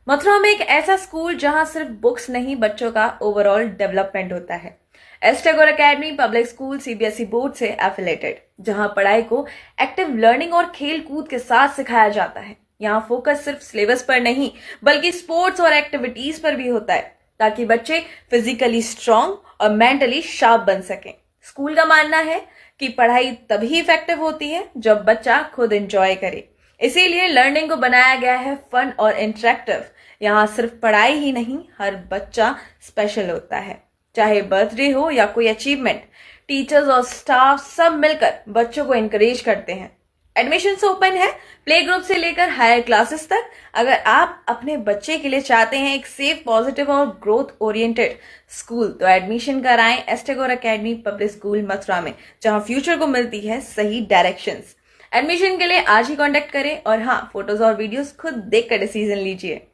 मथुरा में एक ऐसा स्कूल जहां सिर्फ बुक्स नहीं बच्चों का ओवरऑल डेवलपमेंट होता है। S Tagore academy public school CBSE board से एफिलेटेड, जहां पढ़ाई को एक्टिव लर्निंग और खेल कूद के साथ सिखाया जाता है। यहाँ फोकस सिर्फ सिलेबस पर नहीं बल्कि स्पोर्ट्स और एक्टिविटीज पर भी होता है, ताकि बच्चे फिजिकली स्ट्रांग और मेंटली शार्प बन सकें। स्कूल का मानना है कि पढ़ाई तभी इफेक्टिव होती है जब बच्चा खुद एंजॉय करे। इसीलिए लर्निंग को बनाया गया है फन और इंटरेक्टिव। यहाँ सिर्फ पढ़ाई ही नहीं, हर बच्चा स्पेशल होता है, चाहे बर्थडे हो या कोई अचीवमेंट। टीचर्स और स्टाफ सब मिलकर बच्चों को एनकरेज करते हैं। एडमिशन ओपन है प्ले ग्रुप से लेकर हायर क्लासेस तक। अगर आप अपने बच्चे के लिए चाहते हैं एक सेफ, पॉजिटिव और ग्रोथ ओरिएंटेड स्कूल, तो एडमिशन कराएं S Tagore academy public school Mathura में, जहां फ्यूचर को मिलती है सही डायरेक्शंस। एडमिशन के लिए आज ही कांटेक्ट करें और हाँ, फोटोज और वीडियोस खुद देखकर डिसीजन लीजिए।